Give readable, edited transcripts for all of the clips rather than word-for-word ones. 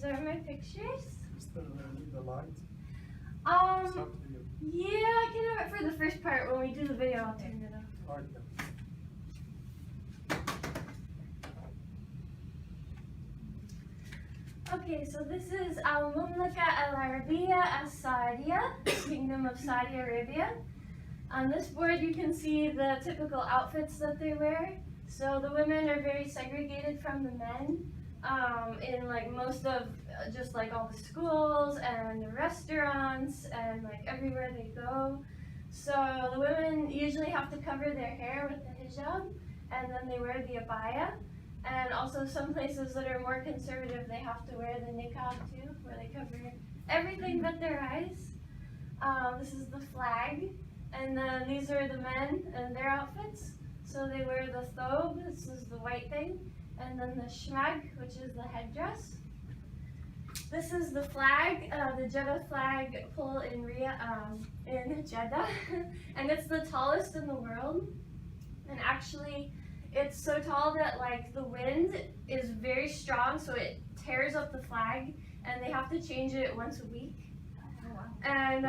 are my pictures. Still need the light. Yeah, I can have it for the first part. When we do the video, I'll turn it off. Okay. Okay, so this is المملكة العربية السعودية, Kingdom of Saudi Arabia. On this board you can see the typical outfits that they wear. So the women are very segregated from the men in like most of just like all the schools and the restaurants and like everywhere they go. So the women usually have to cover their hair with the hijab, and then they wear the abaya. And also some places that are more conservative, they have to wear the niqab too, where they cover everything but their eyes. This is the flag, and then these are the men and their outfits. So they wear the thobe, this is the white thing, and then the shmag, which is the headdress. This is the flag, the Jeddah flag pole in Jeddah, and it's the tallest in the world. And actually, it's so tall that like the wind is very strong, so it tears up the flag, and they have to change it once a week. And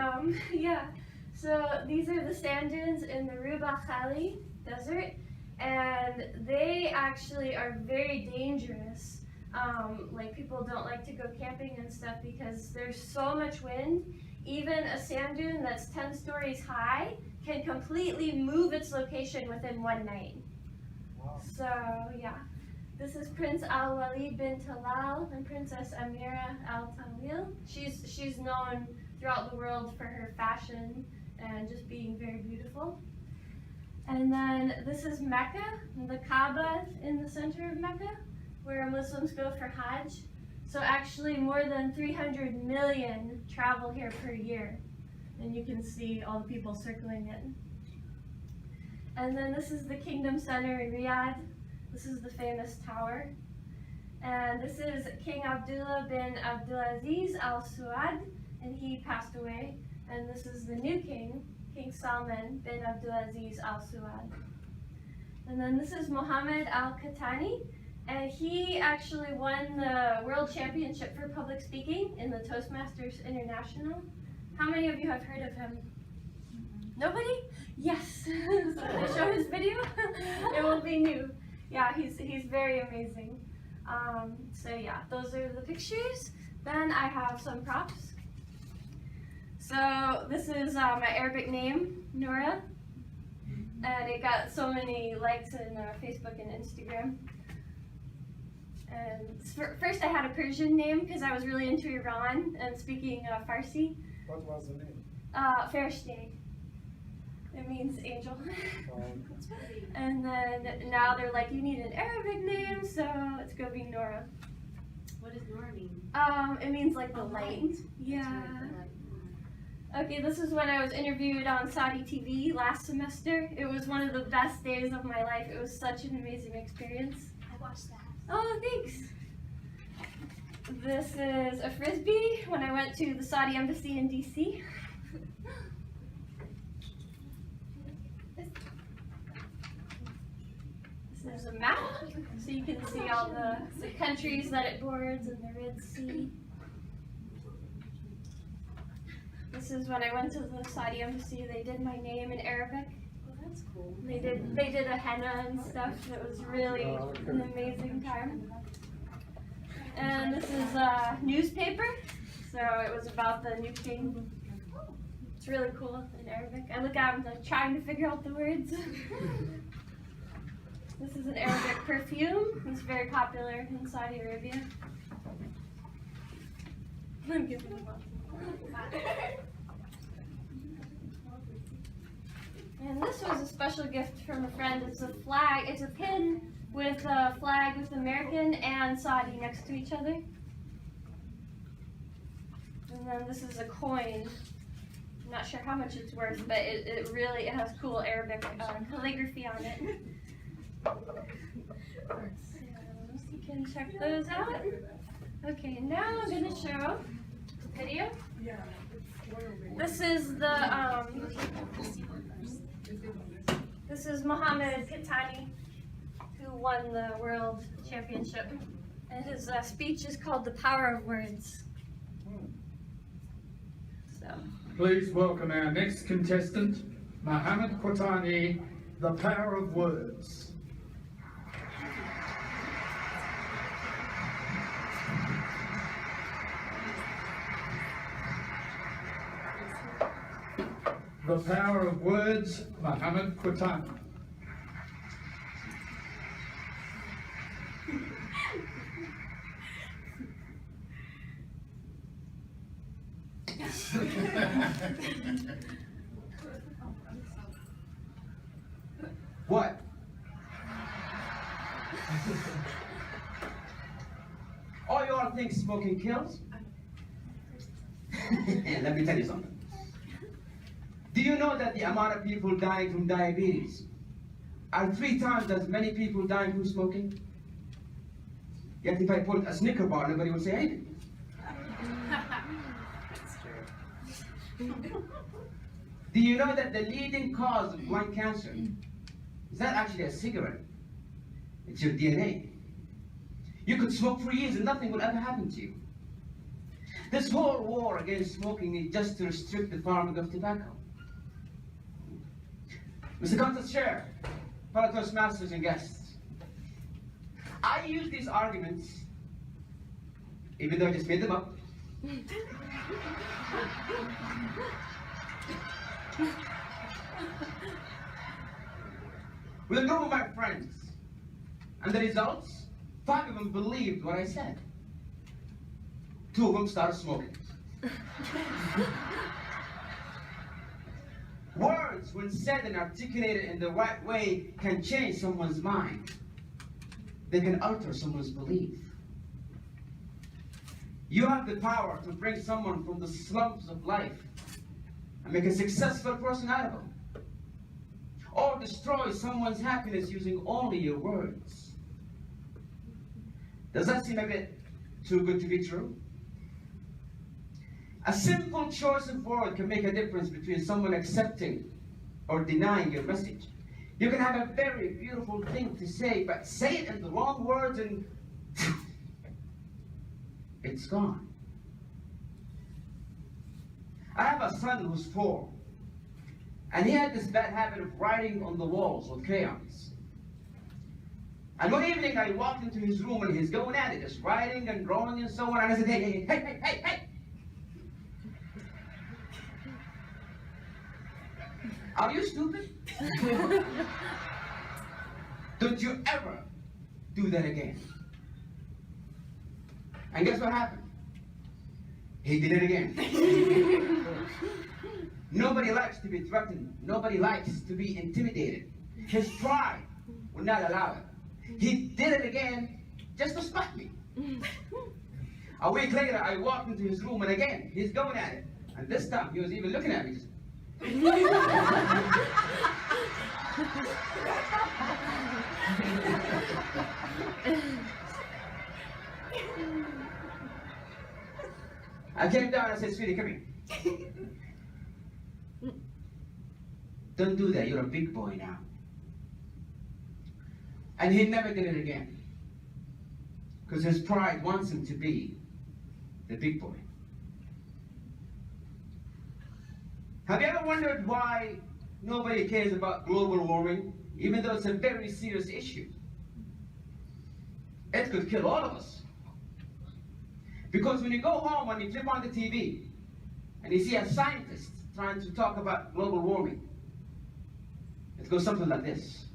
yeah, so these are the sand dunes in the Ruba Khali desert, and they actually are very dangerous. Like people don't like to go camping and stuff because there's so much wind. Even a sand dune that's 10 stories high can completely move its location within one night. So yeah, this is Prince Al-Walid bin Talal and Princess Amira Al-Tawil. She's known throughout the world for her fashion and just being very beautiful. And then this is Mecca, the Kaaba in the center of Mecca, where Muslims go for Hajj. So actually more than 300 million travel here per year. And you can see all the people circling it. And then this is the Kingdom Center in Riyadh. This is the famous tower. And this is King Abdullah bin Abdulaziz Al Saud, and he passed away. And this is the new king, King Salman bin Abdulaziz Al Saud. And then this is Mohammed Alqahtani, and he actually won the World Championship for Public Speaking in the Toastmasters International. How many of you have heard of him? Nobody? Yes. So I show his video. It will be new. Yeah, he's very amazing. So yeah, those are the pictures. Then I have some props. So this is my Arabic name, Noura, and it got so many likes in Facebook and Instagram. And first I had a Persian name because I was really into Iran and speaking Farsi. What was the name? Farishte. It means angel. And then now they're like, you need an Arabic name, so it's gonna be Noura. What does Noura mean? It means like the light. Yeah. Okay, this is when I was interviewed on Saudi TV last semester. It was one of the best days of my life. It was such an amazing experience. I watched that. Oh, thanks. This is a frisbee when I went to the Saudi embassy in DC. This is a map, so you can see all the countries that it borders and the Red Sea. This is when I went to the Saudi embassy. They did my name in Arabic. Oh, that's cool. They did a henna and stuff. It was really an amazing time. And this is a newspaper. So it was about the new king. It's really cool in Arabic. I look at it like trying to figure out the words. This is an Arabic perfume. It's very popular in Saudi Arabia. I'm giving them up. And this was a special gift from a friend. It's a flag. It's a pin with a flag with American and Saudi next to each other. And then this is a coin. I'm not sure how much it's worth, but it really has cool Arabic calligraphy on it. So you can check those out. Okay, now I'm going to show a video. This is the this is Mohammed Alqahtani, who won the world championship And his speech is called The Power of Words. So. Please welcome our next contestant, Mohammed Alqahtani, The Power of Words. The Power of Words, Mohammed Alqahtani. What? Oh, you all think smoking kills? Let me tell you something. Do you know that the amount of people dying from diabetes are 3 times as many people dying from smoking? Yet if I put a Snicker bar, nobody would say anything. That's true. Do you know that the leading cause of lung cancer is not actually a cigarette? It's your DNA. You could smoke for years and nothing will ever happen to you. This whole war against smoking is just to restrict the farming of tobacco. Mr. Contest Chair, fellow Toastmasters and guests, I use these arguments, even though I just made them up, with a group of my friends. And the results, 5 of them believed what I said. 2 of them started smoking. Words, when said and articulated in the right way, can change someone's mind. They can alter someone's belief. You have the power to bring someone from the slums of life and make a successful person out of them. Or destroy someone's happiness using only your words. Does that seem a bit too good to be true? A simple choice of word can make a difference between someone accepting or denying your message. You can have a very beautiful thing to say, but say it in the wrong words and it's gone. I have a son who's 4, and he had this bad habit of writing on the walls with crayons. And one evening I walked into his room and he's going at it, just writing and drawing and so on, and I said, hey. Are you stupid? Don't you ever do that again. And guess what happened? He did it again. Nobody likes to be threatened. Nobody likes to be intimidated. His pride would not allow it. He did it again just to spite me. A week later, I walked into his room and again, he's going at it. And this time, he was even looking at me. Just, I came down and said, sweetie, come here. Don't do that, you're a big boy now. And he never did it again. Because his pride wants him to be the big boy. Have you ever wondered why nobody cares about global warming, even though it's a very serious issue? It could kill all of us. Because when you go home and you flip on the TV, and you see a scientist trying to talk about global warming, it goes something like this.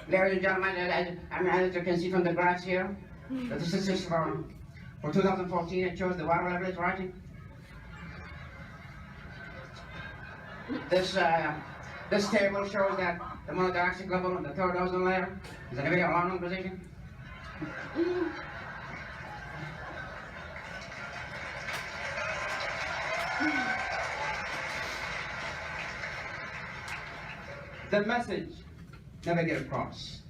Ladies and gentlemen, as you can see from the graphs here, the statistics for 2014, it shows the water level is rising. This table shows that the monotoxic level in the 3rd ozone layer is in a very alarming position. The message never gets across.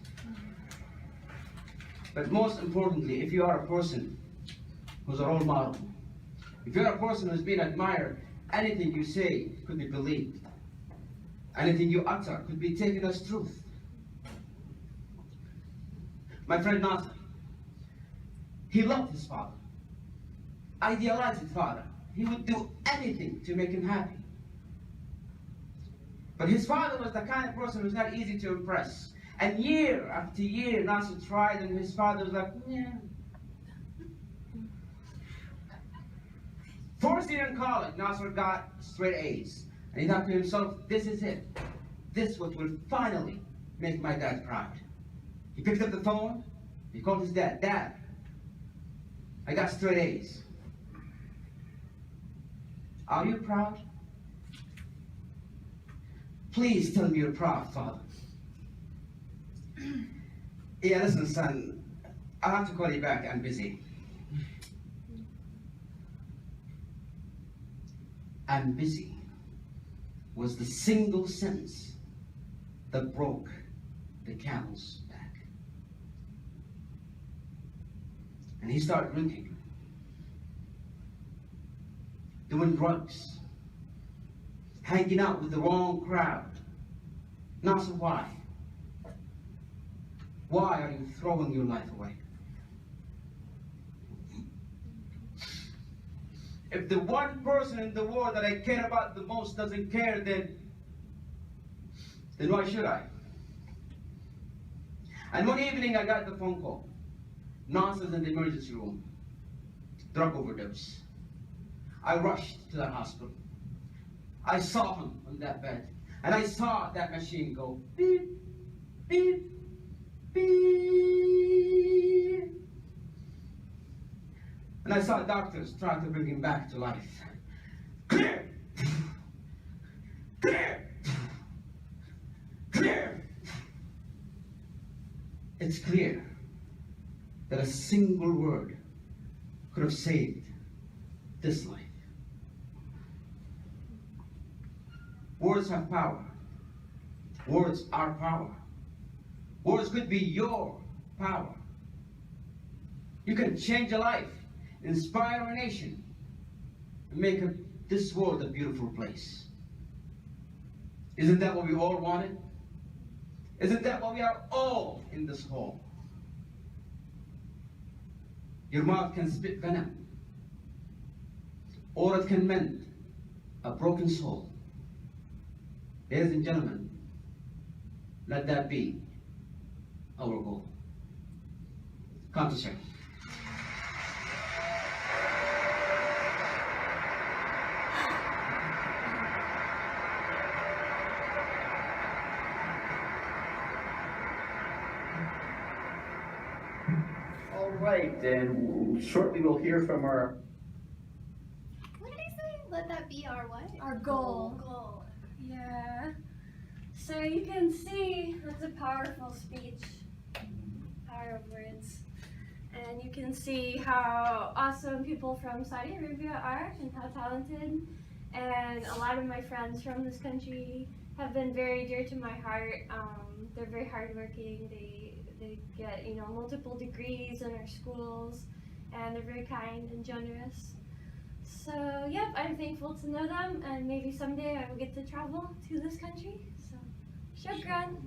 But most importantly, if you are a person who's a role model, if you're a person who's been admired, anything you say could be believed. Anything you utter could be taken as truth. My friend Nasser, he loved his father, idealized his father. He would do anything to make him happy. But his father was the kind of person who's not easy to impress. And year after year, Nasser tried, and his father was like, yeah. First year in college, Nasser got straight A's. And he thought to himself, this is it. This is what will finally make my dad proud. He picked up the phone, he called his dad. Dad, I got straight A's. Are you proud? Please tell me you're proud, Father. Yeah, listen, son, I'll have to call you back, I'm busy. I'm busy was the single sentence that broke the camel's back. And he started drinking, doing drugs, hanging out with the wrong crowd. Nasser, why? Why are you throwing your life away? If the one person in the world that I care about the most doesn't care, then why should I? And one evening I got the phone call. Nasser's in the emergency room, drug overdose. I rushed to the hospital. I saw him on that bed, and I saw that machine go beep, beep, beep. And I saw doctors try to bring him back to life. Clear! Clear! Clear! It's clear that a single word could have saved this life. Words have power. Words are power. Words could be your power. You can change a life, inspire a nation, and make this world a beautiful place. Isn't that what we all wanted? Isn't that what we are all in this hall? Your mouth can spit venom, or it can mend a broken soul. Ladies and gentlemen, let that be our goal. Come to share. All right, and shortly we'll hear from our. What did he say? Let that be our what? Our goal. Yeah. So you can see that's a powerful speech, power of words. And you can see how awesome people from Saudi Arabia are and how talented. And a lot of my friends from this country have been very dear to my heart. They're very hardworking. They get, multiple degrees in our schools, and they're very kind and generous. So, yep, I'm thankful to know them, and maybe someday I will get to travel to this country. So, shukran.